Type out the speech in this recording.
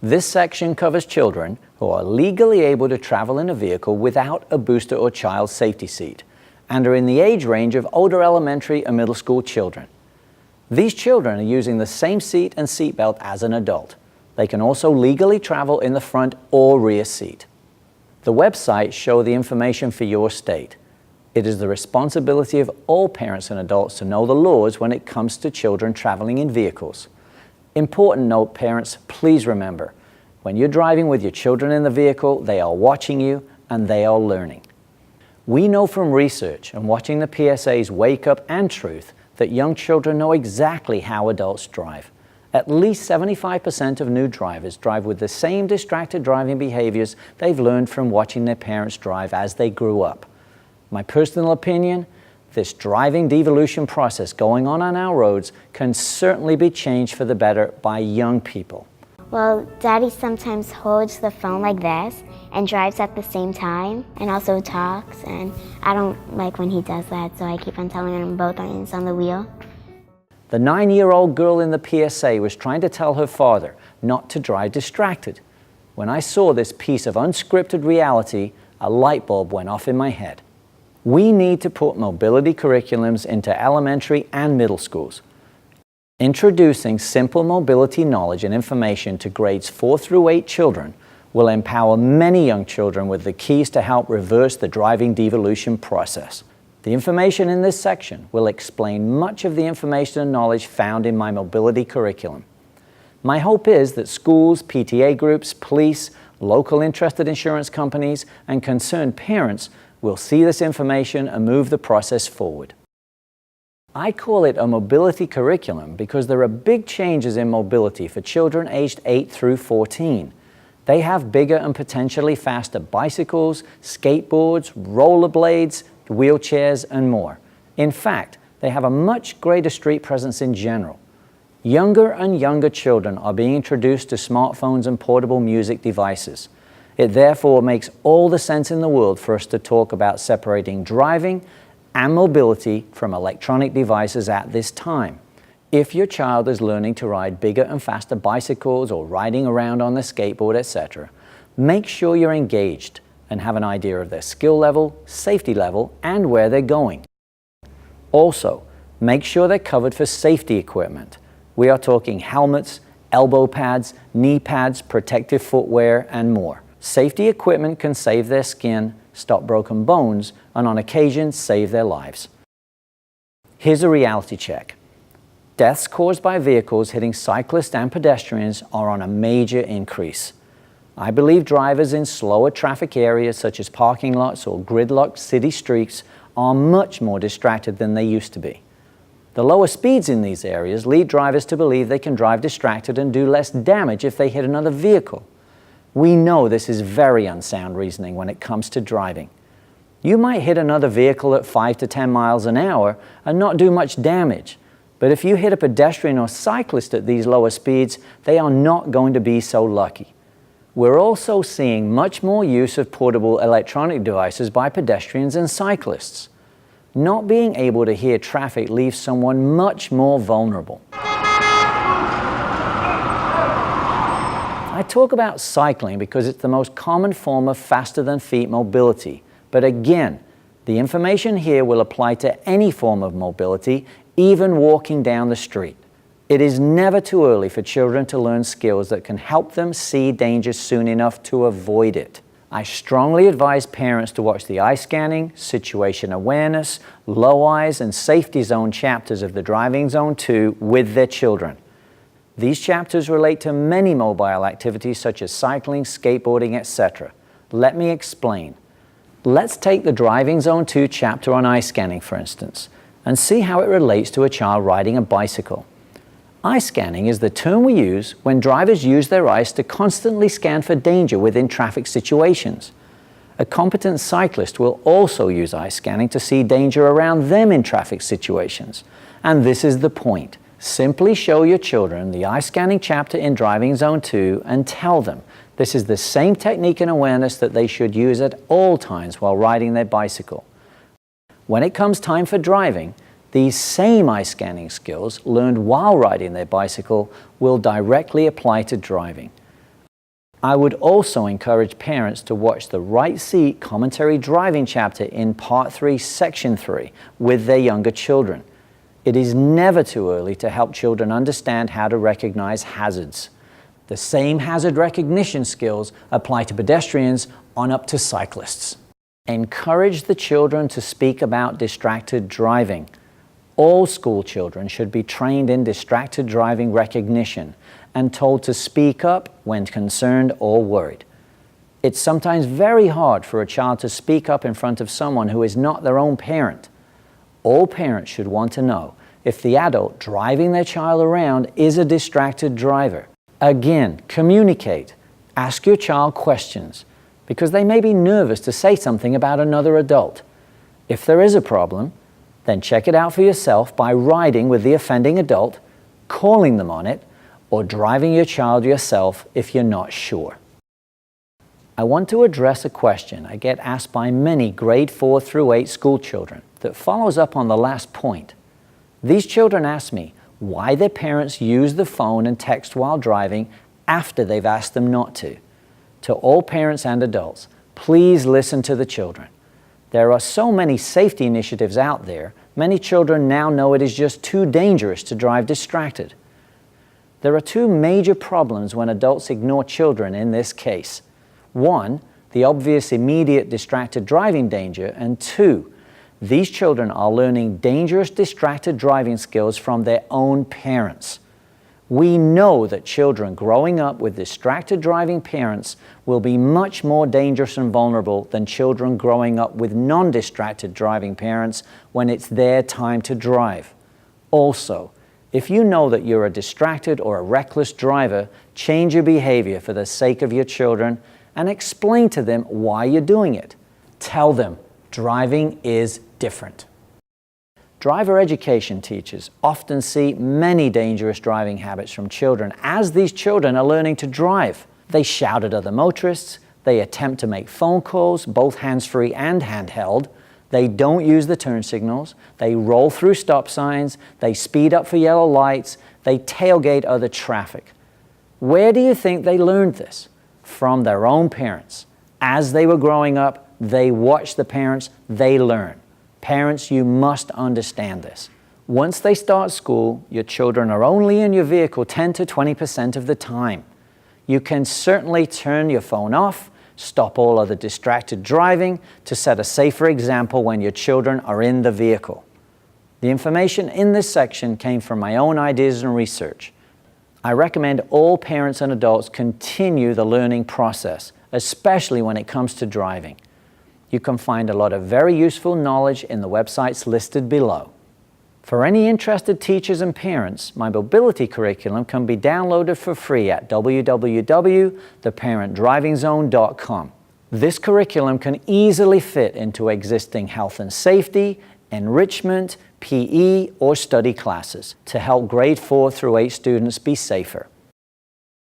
This section covers children who are legally able to travel in a vehicle without a booster or child safety seat and are in the age range of older elementary and middle school children. These children are using the same seat and seatbelt as an adult. They can also legally travel in the front or rear seat. The websites show the information for your state. It is the responsibility of all parents and adults to know the laws when it comes to children traveling in vehicles. Important note, parents, please remember, when you're driving with your children in the vehicle, they are watching you and they are learning. We know from research and watching the PSA's Wake Up and Truth that young children know exactly how adults drive. At least 75% of new drivers drive with the same distracted driving behaviors they've learned from watching their parents drive as they grew up. My personal opinion, this driving devolution process going on our roads can certainly be changed for the better by young people. Well, Daddy sometimes holds the phone like this and drives at the same time and also talks, and I don't like when he does that, so I keep on telling him both hands on the wheel. The 9-year-old girl in the PSA was trying to tell her father not to drive distracted. When I saw this piece of unscripted reality, a light bulb went off in my head. We need to put mobility curriculums into elementary and middle schools. Introducing simple mobility knowledge and information to grades 4 through 8 children will empower many young children with the keys to help reverse the driving devolution process. The information in this section will explain much of the information and knowledge found in my mobility curriculum. My hope is that schools, PTA groups, police, local interested insurance companies, and concerned parents will see this information and move the process forward. I call it a mobility curriculum because there are big changes in mobility for children aged 8 through 14. They have bigger and potentially faster bicycles, skateboards, rollerblades, wheelchairs, and more. In fact, they have a much greater street presence in general. Younger and younger children are being introduced to smartphones and portable music devices. It therefore makes all the sense in the world for us to talk about separating driving and mobility from electronic devices at this time. If your child is learning to ride bigger and faster bicycles or riding around on the skateboard, etc., make sure you're engaged and have an idea of their skill level, safety level, and where they're going. Also, make sure they're covered for safety equipment. We are talking helmets, elbow pads, knee pads, protective footwear, and more. Safety equipment can save their skin, stop broken bones, and on occasion save their lives. Here's a reality check. Deaths caused by vehicles hitting cyclists and pedestrians are on a major increase. I believe drivers in slower traffic areas such as parking lots or gridlocked city streets are much more distracted than they used to be. The lower speeds in these areas lead drivers to believe they can drive distracted and do less damage if they hit another vehicle. We know this is very unsound reasoning when it comes to driving. You might hit another vehicle at 5 to 10 miles an hour and not do much damage. But if you hit a pedestrian or cyclist at these lower speeds, they are not going to be so lucky. We're also seeing much more use of portable electronic devices by pedestrians and cyclists. Not being able to hear traffic leaves someone much more vulnerable. I talk about cycling because it's the most common form of faster-than-feet mobility. But again, the information here will apply to any form of mobility, even walking down the street. It is never too early for children to learn skills that can help them see danger soon enough to avoid it. I strongly advise parents to watch the eye scanning, situation awareness, low eyes, and safety zone chapters of the Driving Zone 2 with their children. These chapters relate to many mobile activities such as cycling, skateboarding, etc. Let me explain. Let's take the Driving Zone 2 chapter on eye scanning, for instance, and see how it relates to a child riding a bicycle. Eye scanning is the term we use when drivers use their eyes to constantly scan for danger within traffic situations. A competent cyclist will also use eye scanning to see danger around them in traffic situations. And this is the point. Simply show your children the eye scanning chapter in Driving Zone 2 and tell them this is the same technique and awareness that they should use at all times while riding their bicycle. When it comes time for driving, these same eye scanning skills learned while riding their bicycle will directly apply to driving. I would also encourage parents to watch the Right Seat Commentary Driving chapter in Part 3, Section 3 with their younger children. It is never too early to help children understand how to recognize hazards. The same hazard recognition skills apply to pedestrians on up to cyclists. Encourage the children to speak about distracted driving. All school children should be trained in distracted driving recognition and told to speak up when concerned or worried. It's sometimes very hard for a child to speak up in front of someone who is not their own parent. All parents should want to know if the adult driving their child around is a distracted driver. Again, communicate. Ask your child questions because they may be nervous to say something about another adult. If there is a problem, then check it out for yourself by riding with the offending adult, calling them on it, or driving your child yourself if you're not sure. I want to address a question I get asked by many grade 4 through 8 school children that follows up on the last point. These children ask me why their parents use the phone and text while driving after they've asked them not to. To all parents and adults, please listen to the children. There are so many safety initiatives out there, many children now know it is just too dangerous to drive distracted. There are two major problems when adults ignore children in this case. One, the obvious immediate distracted driving danger, and two, these children are learning dangerous distracted driving skills from their own parents. We know that children growing up with distracted driving parents will be much more dangerous and vulnerable than children growing up with non-distracted driving parents when it's their time to drive. Also, if you know that you're a distracted or a reckless driver, change your behavior for the sake of your children and explain to them why you're doing it. Tell them driving is different. Driver education teachers often see many dangerous driving habits from children as these children are learning to drive. They shout at other motorists, they attempt to make phone calls, both hands-free and handheld, they don't use the turn signals, they roll through stop signs, they speed up for yellow lights, they tailgate other traffic. Where do you think they learned this? From their own parents. As they were growing up, they watched the parents, they learn. Parents, you must understand this. Once they start school, your children are only in your vehicle 10 to 20% of the time. You can certainly turn your phone off, stop all other distracted driving to set a safer example when your children are in the vehicle. The information in this section came from my own ideas and research. I recommend all parents and adults continue the learning process, especially when it comes to driving. You can find a lot of very useful knowledge in the websites listed below. For any interested teachers and parents, my mobility curriculum can be downloaded for free at www.theparentdrivingzone.com. This curriculum can easily fit into existing health and safety, enrichment, PE, or study classes to help grade 4 through 8 students be safer.